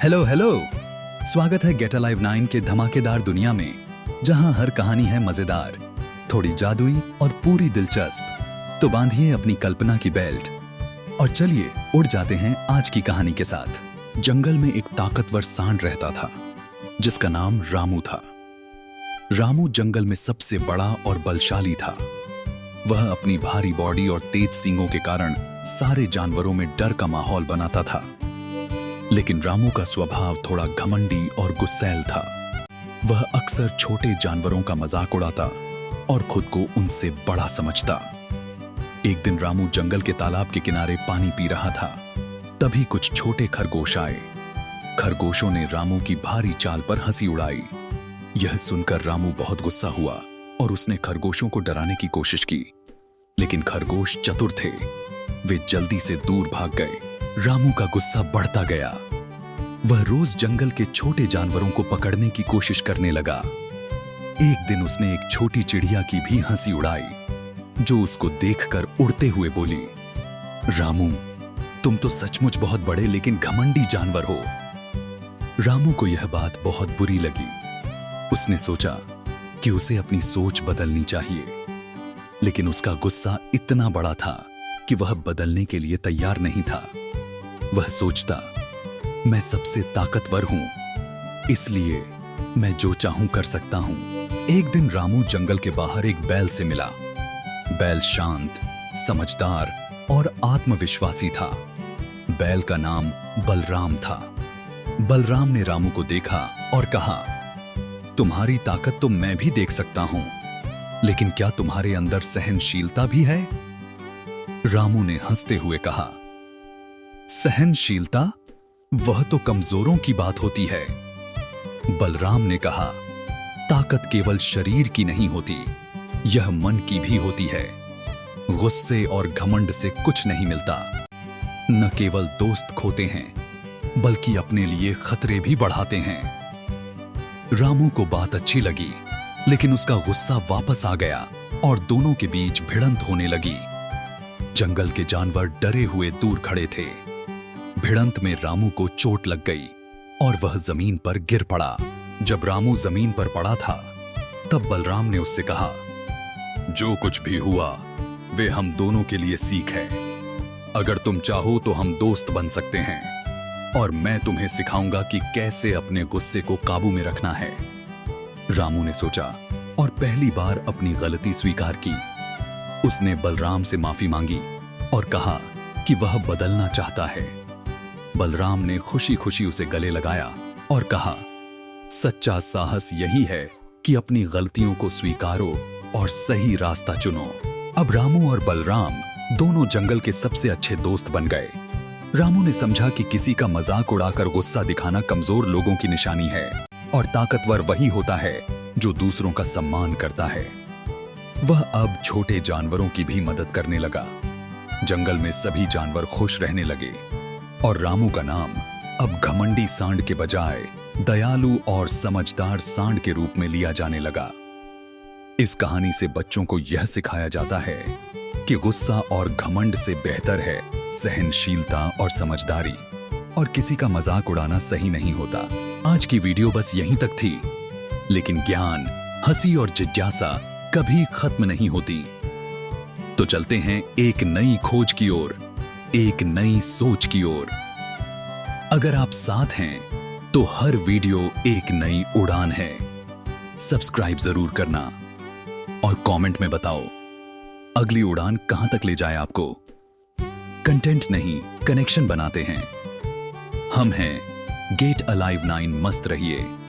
Hello hello. स्वागत है gate alive 9 के धमाकेदार दुनिया में, जहां हर कहानी है मजेदार, थोड़ी जादुई और पूरी दिलचस्प। तो बांधिए अपनी कल्पना की बेल्ट और चलिए उड़ जाते हैं आज की कहानी के साथ। जंगल में एक ताकतवर सांड रहता था जिसका नाम रामू था। रामू जंगल में सबसे बड़ा और बलशाली था। वह अपनी भारी बॉडी और तेज सींगों के कारण सारे जानवरों में डर का माहौल बनाता था। लेकिन रामू का स्वभाव थोड़ा घमंडी और गुस्सैल था। वह अक्सर छोटे जानवरों का मजाक उड़ाता और खुद को उनसे बड़ा समझता। एक दिन रामू जंगल के तालाब के किनारे पानी पी रहा था। तभी कुछ छोटे खरगोश आए। खरगोशों ने रामू की भारी चाल पर हंसी उड़ाई। यह सुनकर रामू बहुत गुस्सा हुआ और उसने खरगोशों को डराने की कोशिश की, लेकिन खरगोश चतुर थे। वे जल्दी से दूर भाग गए। रामू का गुस्सा बढ़ता गया। वह रोज जंगल के छोटे जानवरों को पकड़ने की कोशिश करने लगा। एक दिन उसने एक छोटी चिड़िया की भी हंसी उड़ाई, जो उसको देखकर उड़ते हुए बोली, रामू, तुम तो सचमुच बहुत बड़े लेकिन घमंडी जानवर हो। रामू को यह बात बहुत बुरी लगी। उसने सोचा कि उसे अपनी सोच बदलनी चाहिए, लेकिन उसका गुस्सा इतना बड़ा था कि वह बदलने के लिए तैयार नहीं था। वह सोचता, मैं सबसे ताकतवर हूं, इसलिए मैं जो चाहूं कर सकता हूं। एक दिन रामू जंगल के बाहर एक बैल से मिला। बैल शांत, समझदार और आत्मविश्वासी था। बैल का नाम बलराम था। बलराम ने रामू को देखा और कहा, तुम्हारी ताकत तो मैं भी देख सकता हूं, लेकिन क्या तुम्हारे अंदर सहनशीलता भी है? रामू ने हंसते हुए कहा, सहनशीलता? वह तो कमजोरों की बात होती है। बलराम ने कहा, ताकत केवल शरीर की नहीं होती, यह मन की भी होती है। गुस्से और घमंड से कुछ नहीं मिलता। न केवल दोस्त खोते हैं, बल्कि अपने लिए खतरे भी बढ़ाते हैं। रामू को बात अच्छी लगी, लेकिन उसका गुस्सा वापस आ गया और दोनों के बीच भिड़ंत होने लगी। जंगल के जानवर डरे हुए दूर खड़े थे। भिड़ंत में रामू को चोट लग गई और वह जमीन पर गिर पड़ा। जब रामू जमीन पर पड़ा था, तब बलराम ने उससे कहा, जो कुछ भी हुआ वे हम दोनों के लिए सीख है। अगर तुम चाहो तो हम दोस्त बन सकते हैं और मैं तुम्हें सिखाऊंगा कि कैसे अपने गुस्से को काबू में रखना है। रामू ने सोचा और पहली बार अपनी गलती स्वीकार की। उसने बलराम से माफी मांगी और कहा कि वह बदलना चाहता है। बलराम ने खुशी खुशी उसे गले लगाया और कहा, सच्चा साहस यही है कि अपनी गलतियों को स्वीकारो और सही रास्ता चुनो। अब रामू और बलराम दोनों जंगल के सबसे अच्छे दोस्त बन गए। रामू ने समझा कि किसी का मजाक उड़ाकर गुस्सा दिखाना कमजोर लोगों की निशानी है और ताकतवर वही होता है जो दूसरों का सम्मान करता है। वह अब छोटे जानवरों की भी मदद करने लगा। जंगल में सभी जानवर खुश रहने लगे और रामू का नाम अब घमंडी सांड के बजाय दयालु और समझदार सांड के रूप में लिया जाने लगा। इस कहानी से बच्चों को यह सिखाया जाता है कि गुस्सा और घमंड से बेहतर है सहनशीलता और समझदारी, और किसी का मजाक उड़ाना सही नहीं होता। आज की वीडियो बस यहीं तक थी, लेकिन ज्ञान, हंसी और जिज्ञासा कभी खत्म नहीं होती। तो चलते हैं एक नई खोज की ओर, एक नई सोच की ओर। अगर आप साथ हैं तो हर वीडियो एक नई उड़ान है। सब्सक्राइब जरूर करना और कमेंट में बताओ अगली उड़ान कहां तक ले जाए आपको। कंटेंट नहीं, कनेक्शन बनाते हैं। हम हैं गेट अलाइव 9। मस्त रहिए।